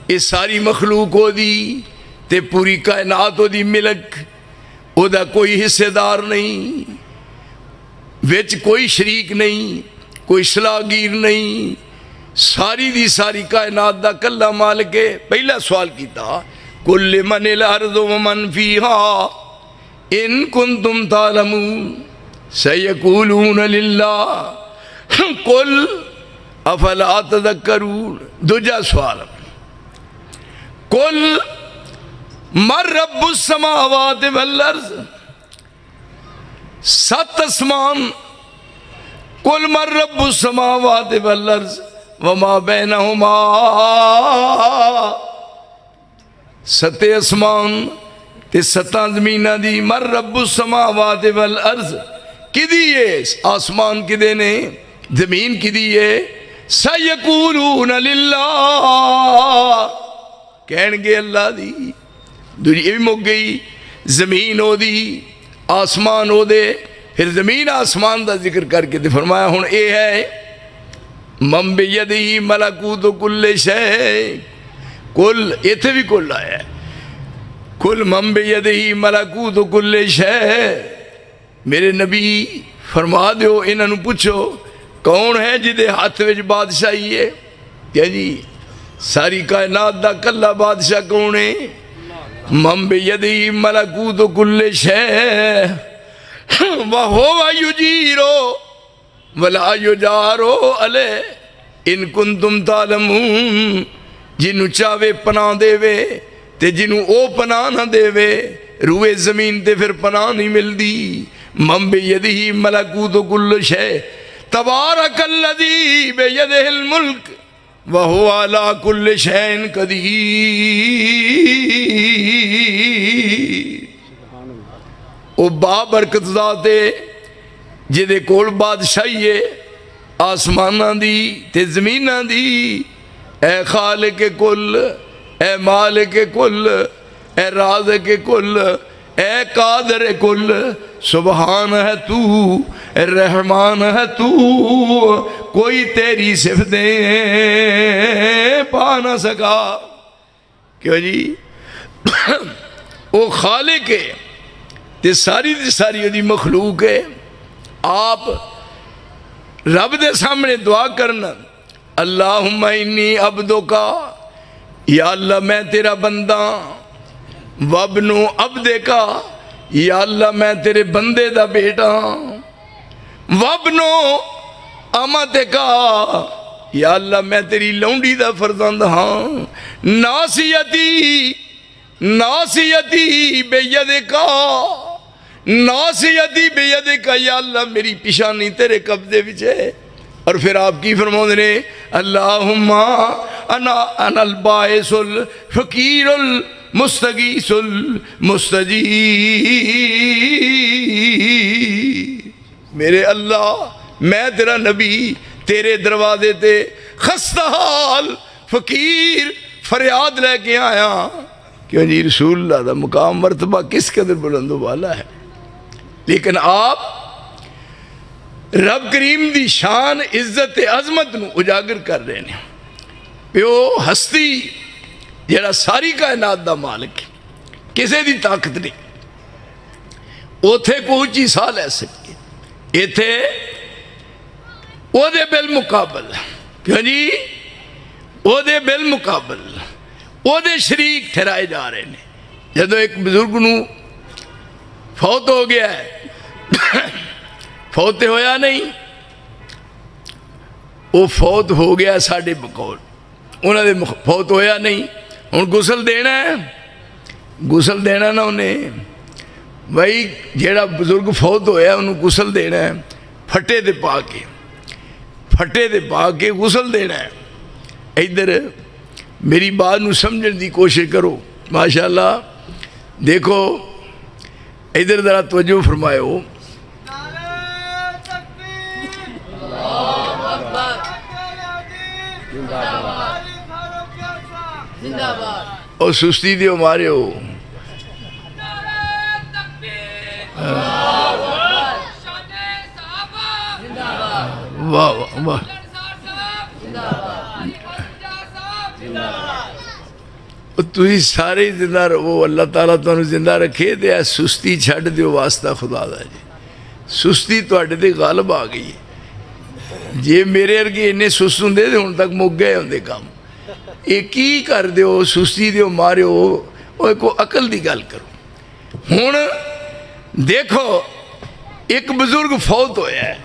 Speaker 1: یہ ساری مخلوق ہو دی تے پوری کائنات ہو دی ملک او دا کوئی حصے دار نہیں وچ کوئی شریک نہیں کوئی صلاحگیر نہیں ساری دی ساری کائنات دا کلا مالک ہے پہلا سوال کیتا قل لمن الارض ومن فیہا ان کنتم تعلمون سیقولون للہ قل افلا تذکرون. دوجا سوال قل من رب السماوات والارض. 7 آسمان. قل من رب السماوات والارض وما بینہما. 7 آسمان تے 7 زمینہ دی. من رب السماوات والارض کدی ہے؟ آسمان کدے نے؟ زمین کدی ہے؟ سیقولون للہ. کہن گے اللہ دی. دنیا بھی مک گئی. زمین ہو دی، آسمان ہو دے. پھر زمین آسمان دا ذکر کر کے فرمایا ہن اے ہے من بیدہ ملکوت کل شے. کل ایتھے بھی کل آیا ہے. کل من بیدہ ملکوت کل شے. میرے نبی فرما دیو انہاں نوں پوچھو کون ہے جدے ہاتھ وچ بادشاہی ہے؟ کیا جی ساری کائنات دا کلا بادشاہ کون ہے؟ من بیدہ ملکوت کل شے وَهُوَ يُجِيرُ وَلَا يُجَارُ عَلَيْهِ إِن كُنتُمْ تَعْلَمُونَ. جنہوں چاہوے پناہ دے وے تے جنہوں او پناہ نہ دے وے روئے زمین تے پھر پناہ نہیں مل دی. من بیدہ ملکوت کل شے تبارک الذی بیدہ الملک وَهُوَ عَلَىٰ كُلِّ شَيْءٍ قدیر. او بابرکت ذات ہے جدے کول بادشاہی ہے آسمانہ دی تے زمینہ دی. اے خالق کل، اے مالک کل، اے رازق کل، اے قادر کل. سبحان ہے تو، اے رحمان ہے تو، کوئی تیری صفتیں پا نہ سکا. کیوں جی او خالق ہے تے ساری دی ساری دی مخلوق ہے. آپ رب دے سامنے دعا کرنا اللہم انی عبدکا، یا اللہ میں تیرا بندہ، وابنو عبدکا، یا اللہ میں تیرے بندے دا بیٹا، وابنو امتکا، یا اللہ میں تیری لونڈی دا فرزند ہاں. ناسیتی ناسیتی بیدکا، ناسیتی بیدکا، یا اللہ میری پیشانی تیرے قبضے وچ ہے. اور پھر آپ کی فرماؤں نے اللہم انا البائس الفقیر المستغیث المستجیب. میرے اللہ میں تیرا نبی تیرے دروازے تے خستہ حال فقیر فریاد لے کے آیا. کیوں جی رسول اللہ دا مقام مرتبہ کس قدر بلند و بالا ہے. لیکن آپ رب کریم دی شان عزت عظمت نو اجاگر کر رہے ہیں. پیو ہستی جیڑا ساری کائنات دا مالک ہے، کسے دی طاقت نہیں. اوتھے کوئی چیز سا لے سکے، ایتھے او دے بالمقابل. کیوں جی او دے بالمقابل او دے شریک ٹھہرائے جا رہے ہیں. جدو ایک بزرگ نو فوت ہو گیا ہے، فوت ہویا نہیں، وہ فوت ہو گیا ساڑھے بقول انہوں نے فوت ہویا نہیں. ہن غسل دینا ہے، غسل دینا نہ انہیں بھائی جیڑا بزرگ فوت ہویا انہوں غسل دینا ہے. پھٹے دے پا کے، پھٹے دے پا کے غسل دینا ہے. ادھر میری بات نو سمجھن دی کوشش کرو. ماشاءاللہ دیکھو ادھر ذرا توجہ فرمائے ہو. اور سستی دیو مارے ہو. واہ واہ. تھی سارے زندہ رہو، اللہ تعالیٰ تمہیں زندہ رکھے. دے سستی چھڑ دیو واسطہ خدا دا جی. سستی تو اڈے دے غالب آ گئی ہے. جے میرے ارگے انہیں سستوں دے دے ان تک مک گئے ہوں دے کام. ایک ہی کر دیو، سستی دیو مارے ہو. وہ کو عقل دی گل کرو. ہون دیکھو ایک بزرگ فوت ہویا ہے،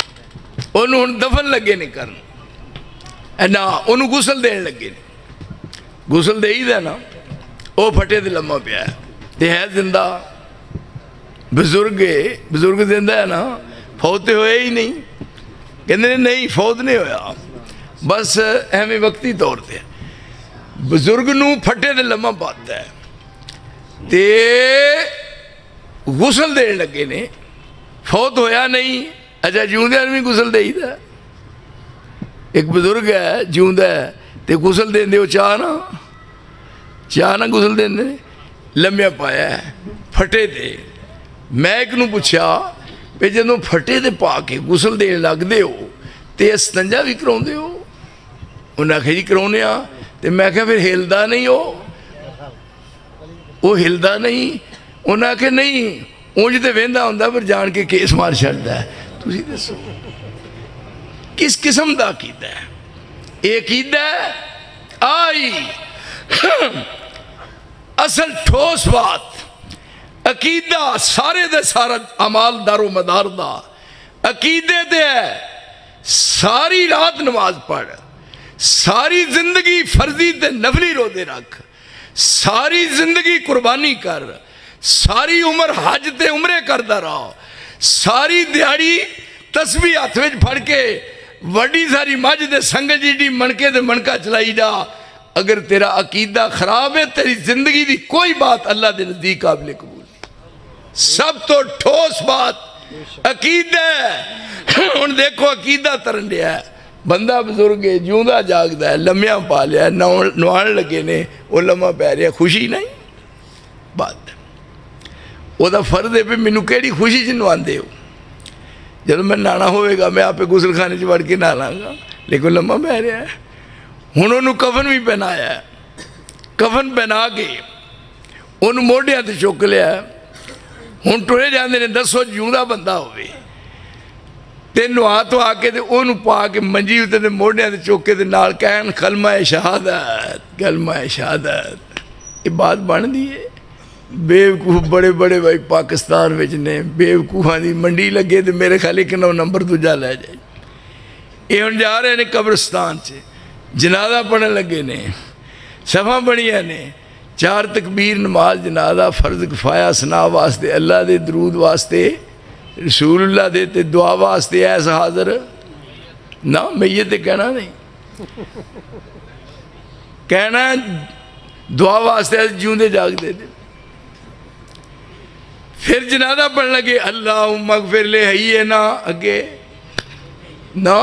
Speaker 1: انہوں دفن لگے نہیں کرنا. نا انہوں غسل دین لگے غسل دے ہی دے نا وہ پھٹے دے لمحہ پیا تے ہے زندہ بزرگ زندہ ہے نا فوت ہوئے ہی نہیں کہنے نہیں فوت نہیں ہویا بس اہمی وقتی طور تے بزرگ نو پھٹے دے لمحہ پاتا ہے تے غسل دین لگے نے فوت ہویا نہیں اچھا جیوندے آدمی غسل دے ہی دا ایک بزرگ ہے جیوندہ ہے تے غسل دین دے وہ چاہ نا غسل دین دے لمحہ پایا ہے پھٹے دے میں ایک نو پوچھا پہ جنہوں پھٹے دے پا کے غسل دین لگ دے ہو تے استنجا بھی کرون دے ہو انہاں کہا جی کرونے آ تے میں کہا پھر ہلدا نہیں ہو وہ ہلدا نہیں انہاں کہا نہیں اونج تے ویندہ ہوندہ پر جان کے کیس مار چھڑتا ہے تو اسی دسو کس قسم دا عقیدہ ہے ایک عقیدہ ہے آئی اصل ٹھوس بات عقیدہ سارے دے سارا عمال دار و مدار دا عقیدے دے ہے ساری رات نماز پڑھ ساری زندگی فرضی تے نفلی رو دے رکھ ساری زندگی قربانی کر ساری عمر حج تے عمرے کردہ رہا ساری دیاری تسبیح ہاتھ وچ پھڑ کے وڈی ساری مجھ دے سنگ جیڈی منکے دے منکا چلائی جا اگر تیرا عقیدہ خراب ہے تیری زندگی دی کوئی بات اللہ دے نزدیک قابل قبول سب تو ٹھوس بات عقیدہ ہے ان دیکھو عقیدہ ترن لیا ہے بندہ بزرگ ہے جیوندہ جاگدہ ہے لمحہ پا لیا ہے نوان لگے نے وہ لمحہ پہ رہے خوشی نہیں بات ہے وہ دا فرد ہے پہ منو کیڑی خوشی جنوان دے ہو جب میں نانا ہوئے گا میں آپ پہ غسل خانے چوڑ کے نانا گا لیکن لمحہ بہ رہا ہے انہوں نے کفن بھی پہنایا ہے کفن پہنا کے انہوں موڑیاں تے چوک لیا ہے ہون ٹوڑے جاندے نے دسو جیوندہ بندہ ہوئے تے نوہا تو آکے تے انہوں پا کے منجی ہوتے تے موڑیاں تے چوکے تے نال کہن کلمہ شہادت یہ بات بن دیئے بیوکوف بڑے بڑے بھائی پاکستان وچنے بیوکوفاں دی منڈی لگے تے میرے خیال ایک نو نمبر تو جا لے جائے یہ ہن جا رہے نے قبرستان سے جنازہ پڑھنے لگے نے صفحہ بڑھیا نے 4 تکبیر نماز جنازہ فرض کفایہ ثنا واسطے اللہ دے درود واسطے رسول اللہ دے تے دعا واسطے ایسا حاضر نا میت کہنا نہیں کہنا دعا واسطے ایسا جیوندے جاگ دے دے پھر جنازہ پڑھنے لگے اللہم اغفر لے حینا اگے نا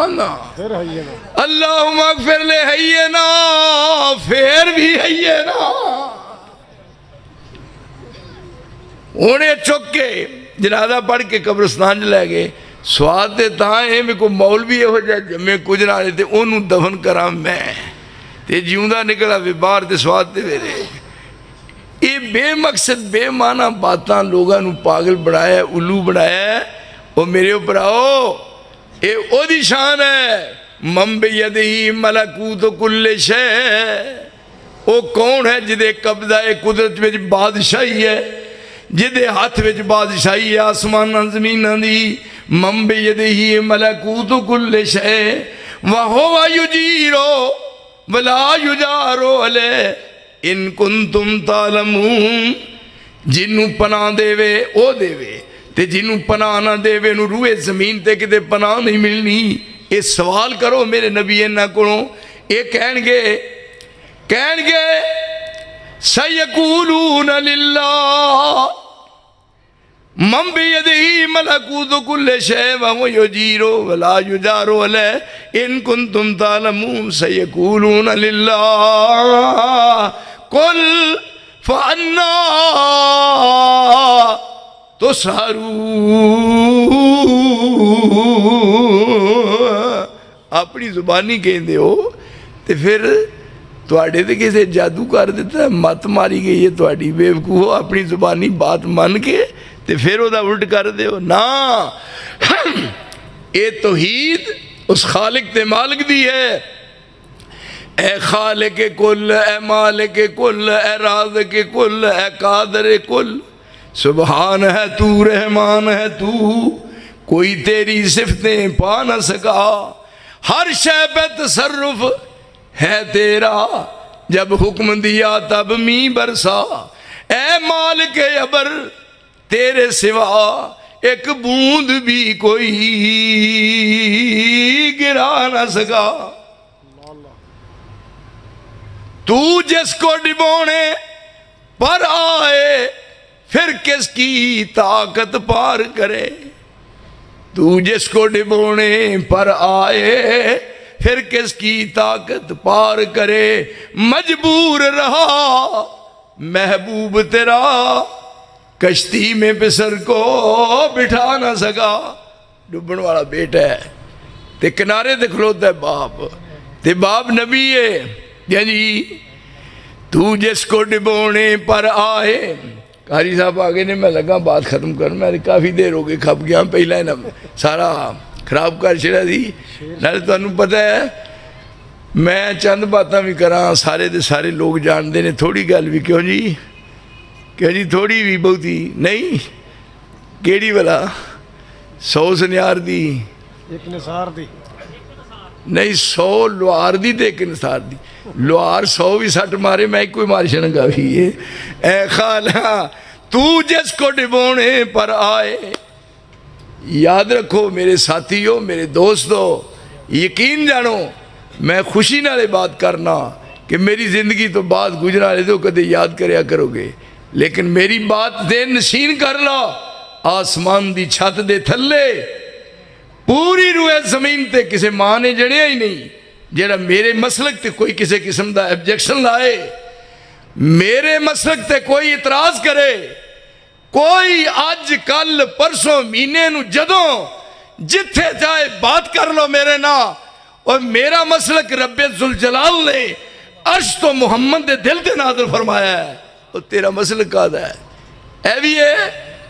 Speaker 1: اللہم اغفر لے حینا پھر بھی حینا انہیں چکے جنازہ پڑھ کے قبرستان لے گئے سواد دے تاہیں میں کوئی مولوی ہو جائے جمعے کچھ نہ رہے تھے انہوں دفن کرا میں تے جیوندہ نکلا وی بار تے سواد دے ویرے یہ بے مقصد بے معنی باتاں لوگاں نو پاگل بڑھایا ہے الو بڑھایا ہے وہ میرے اوپر آؤ اے او دی شان ہے من بیدہی ملکوت کل شے او کون ہے جدے قبضہ قدرت وچ بادشاہی ہے جدے ہاتھ وچ بادشاہی ہے آسمان زمین دی من بیدہی ملکوت کل شے وَهُوَ يُجِيرُ وَلَا يُجَارُ عَلَيْهِ ان کنتم تعلمون جنہوں پناہ دے وے او دے وے تے جنہوں پناہ نہ دے وے نو روئے زمین تے کتے پناہ نہیں ملنی یہ سوال کرو میرے نبی نہ کرو یہ کہن گے سیقولون للہ من بیدہی ملکوت کل شے وہو یجیرو ولا یجارو علیہ ان کنتم تعلمون سیقولون للہ قل فانا تسحرون اپنی زبانی کہن دے ہو تے پھر توڑے دے کسے جادو کر دیتا ہے مات ماری گئی ہے توڑی بیوکو ہو اپنی زبانی بات مان کے تے پھر وہ دا الٹ کر دے ہو نا اے توحید اس خالق تے مالک دی ہے اے خالق کل اے مالک کل اے رازق کل اے قادر کل سبحان ہے تو رحمان ہے تو کوئی تیری صفتیں پا نہ سکا ہر شے پہ تصرف ہے تیرا، جب حکم دیا تب می برسا، اے مالک ابر تیرے سوا ایک بوند بھی کوئی گرا نہ سکا، تو جس کو ڈبونے پر آئے پھر کس کی طاقت پار کرے، تو جس کو ڈبونے پر آئے پھر کس کی طاقت پار کرے، مجبور رہا محبوب تیرا، کشتی میں پسر کو بٹھا نہ سکا۔ ڈبن والا بیٹا ہے تے کنارے تے کھلوتا ہے باپ، تے باپ نبی ہے، یعنی تو جس کو ڈبونے پر آئے۔ قاری صاحب آگے نے میں لگا بات ختم کر، میں نے کافی دیر ہو گئی کھپ گیا، پہلا نا سارا خراب کر چھڑا دی، نال تو انہوں پتہ ہے میں چند باتاں بھی کراں سارے دے سارے لوگ جان دے نے، تھوڑی گل بھی کیوں جی، کہ جی تھوڑی بھی بہتی نہیں، کیڑی والا 100 سنیار دی
Speaker 2: ایک نثار دی
Speaker 1: نہیں، 100 لوار دی تے ایک نثار دی، لوار 100 بھی سٹ مارے میں کوئی مار شنگا بھی ہے۔ اے خالہ تو جس کو ڈبونے پر آئے، یاد رکھو میرے ساتھیوں میرے دوستو، یقین جانو میں خوشی نالے بات کرنا کہ میری زندگی تو بات گزرا لے دو کدے یاد کریا کرو گے، لیکن میری بات دے نشین کر لو، آسمان دی چھت دے تھلے پوری روئے زمین تے کسے ماں نے جڑیا ہی نہیں جڑا میرے مسلک تے کوئی کسے قسم دا ایبجیکشن لائے، میرے مسلک تے کوئی اعتراض کرے، کوئی آج کل پرسوں مہینے نو جدوں جتھے جائے بات کر لو میرے نا، اور میرا مسلک رب ذوالجلال نے عرش تو محمد دے دل تے نازل فرمایا ہے، اور تیرا مسلک کہتا ہے اے بھی ہے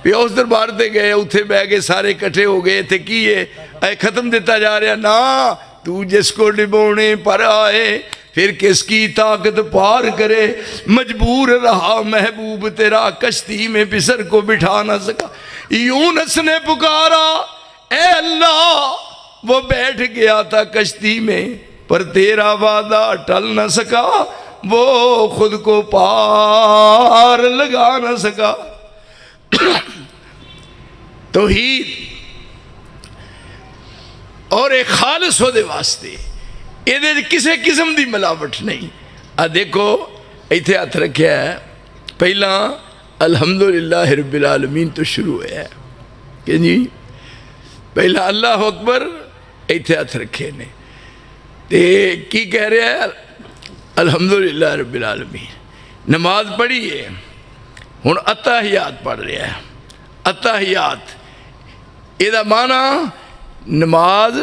Speaker 1: پیوس دربار تے گئے اتھے بہ گئے سارے کٹھے ہو گئے تھے کیے اے ختم دیتا جا رہا نا، تو جس کو ڈبونے پر آئے پھر کس کی طاقت پار کرے، مجبور رہا محبوب تیرا، کشتی میں پسر کو بٹھا نہ سکا۔ یونس نے پکارا اے اللہ، وہ بیٹھ گیا تھا کشتی میں پر تیرا وعدہ ٹل نہ سکا، وہ خود کو پار لگا نہ سکا۔ توحید اور ایک خالص ہو دے واسطے یہ دے کسے قسم دی ملاوٹ نہیں۔ دیکھو ایتھے ہاتھ رکھیا ہے، پہلا الحمدللہ رب العالمین تو شروع ہے کہ جی پہلا اللہ اکبر ایتھے ہاتھ رکھے نے تے کی کہہ رہے ہیں الحمدللہ رب العالمین۔ نماز پڑھی ہے ہن اتحیات پڑھ رہے ہیں، اتحیات یہ معنی نماز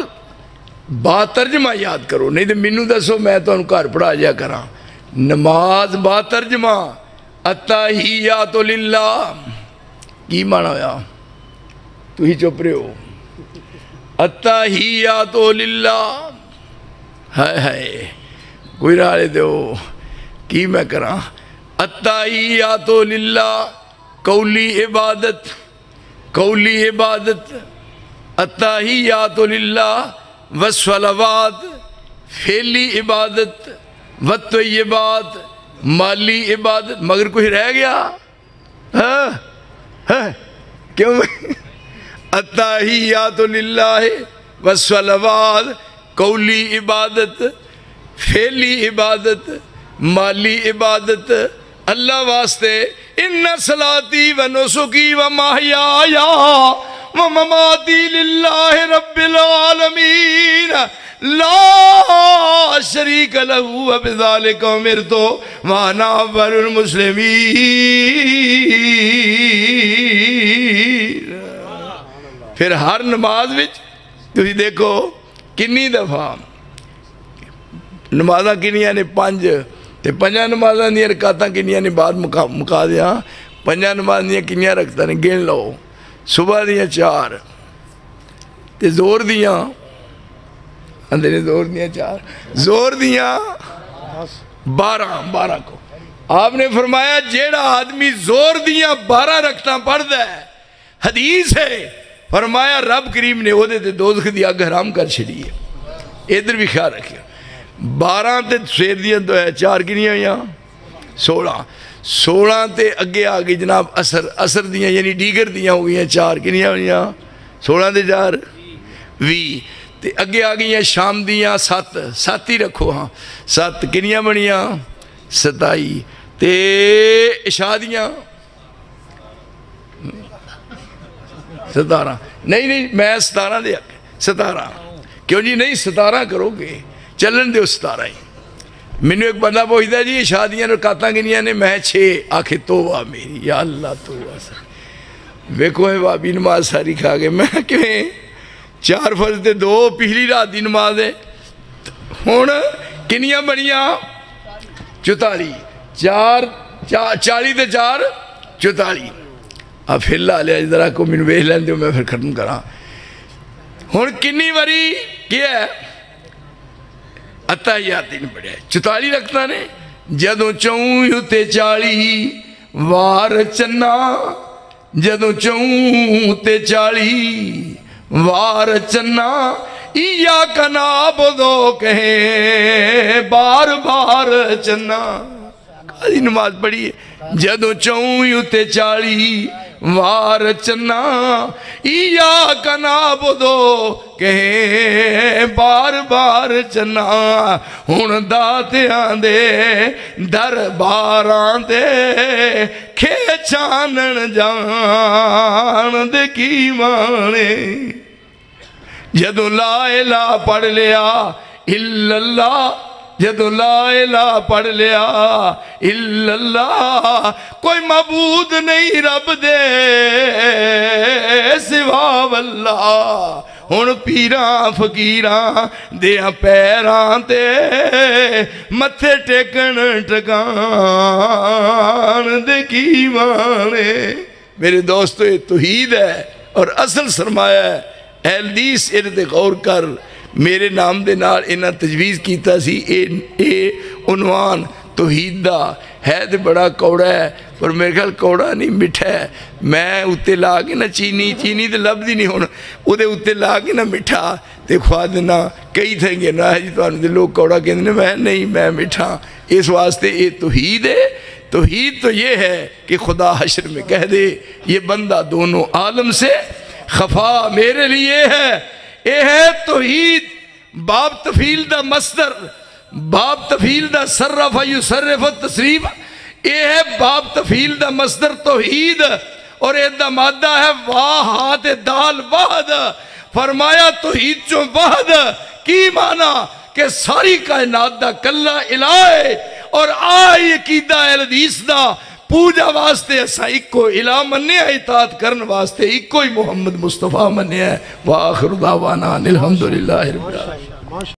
Speaker 1: با ترجمہ یاد کرو، نہیں تو مینوں دسو میں تو انہوں گھر پڑھا جا کراں۔ نماز با ترجمہ اتحیات للہ کی معنی ہویا، تو ہی چپ رہے ہو، اتحیات للہ ہے کوئی رالے دو کی میں کراں، اتحیات للہ قولی عبادت، قولی عبادت، اتحیات للہ والصلوات فعلی عبادت والطیبات مالی عبادت، مگر کوئی رہ گیا کیوں؟ اتحیات للہ والصلوات قولی عبادت فعلی عبادت مالی عبادت اللہ واسطے، ان صلاتی و نسکی و محیایا و مماتی للہ رب العالمین لا شریک لہو و بذالک امرت وانا اول المسلمین۔ پھر ہر نماز وچ تسی دیکھو کنی دفعہ نمازاں کنیاں نے 5 تے 5 نمازاں دیاں رکعتاں کنیاں نے بعد مکا دیا، 5 نماز دیاں کنیاں رکھتا نے گن لو، صبح دیاں 4 تے زور دیاں اندھے زور دیاں 4 زور دیاں 12 کو آپ نے فرمایا جیڑا آدمی زور دیاں 12 رکھتا پڑھتا ہے، حدیث ہے فرمایا رب کریم نے وہ دے دوزخ دی آگ حرام کر چھڑی ہے۔ ادھر بھی خیال رکھیں، 12 تے سویر دیاں تو ہے 4 کنیاں ہویاں 16 تے اگے آ گئی جناب اثر دیاں یعنی دیگر دیاں ہو گئی 4 کنیاں ہویاں 16 تے 4 20 تے اگے آ گئی شام دیاں 7 ہی رکھو ہاں 7 کنیاں بنیاں 27 تے عشاء دیاں 17 نہیں میں 17 دے 17 کیوں جی نہیں 17 کرو گے چلن دے 17 ہی مینوں ایک بندہ پوچھتا جی شادیاں رکعتاں کنیاں نے میں 6 آکھے توبہ میری یا اللہ توبہ ویکھو ہے بابی نماز ساری کھا گئے میں کیویں 4 فرض تے 2 پہلی رات دی نماز ہے ہن کنیاں بنیاں 44 40 تے 4 44 اب پھر لا لیا ذرا کو مینوں ویکھ لین دیو میں پھر ختم کراں ہن کنی واری کیا ہے اتحیات نہیں پڑھیا 44 رکھتا نے جدوں چوں تے 40 وار چنا جدوں چوں تے 40 وار چنا ایاک نعبدو کہیں بار بار چنا قاضی نماز پڑھی ہے جدوں چوں تے 40 وار چنا ایاک نعبدو کہیں بار بار چنا ہن داتیاں دے درباراں دے کھے چانن جان دے کی مانے جدوں لا الہ پڑھ لیا الا اللہ جدوں لا الہ پڑھ لیا الا اللہ کوئی معبود نہیں رب دے سوا واللہ ہن پیراں فقیراں دیاں پیراں تے متھے ٹیکن ٹکان دے کی مانے میرے دوستو یہ توحید ہے اور اصل سرمایہ ہے اہل حدیث ارد غور کر میرے نام دے نال انہاں تجویز کیتا سی اے عنوان توحید دا ہے تے بڑا کوڑا ہے پر میرے خیال کوڑا نہیں مٹھا ہے میں اتے لا کے نا چینی تے لب دی نہیں ہونا او دے اتے لا کے نا مٹھا تے خواہ دینا کئی تھیں گے نا جی تو آنے دے لوگ کوڑا کہنے میں نہیں میں مٹھا اس واسطے یہ توحید ہے توحید تو یہ ہے کہ خدا حشر میں کہہ دے یہ بندہ دونوں عالم سے خفا میرے لیے ہے اے ہے توحید باب تفیل دا مصدر باب تفیل دا صرف یصرف تصریف اے ہے باب تفیل دا مصدر توحید اور اے دا مادہ ہے واحد دال وحد فرمایا توحید چوں وحد کی معنی کہ ساری کائنات دا کلہ الہ اور آئی عقیدہ اہل حدیث دا پوجا واسطے اسا ایک کو الہ مننے ہیں اطاعت کرن واسطے ایک کوئی محمد مصطفیٰ مننے ہیں وآخر دعوانا الحمدللہ رب العالمین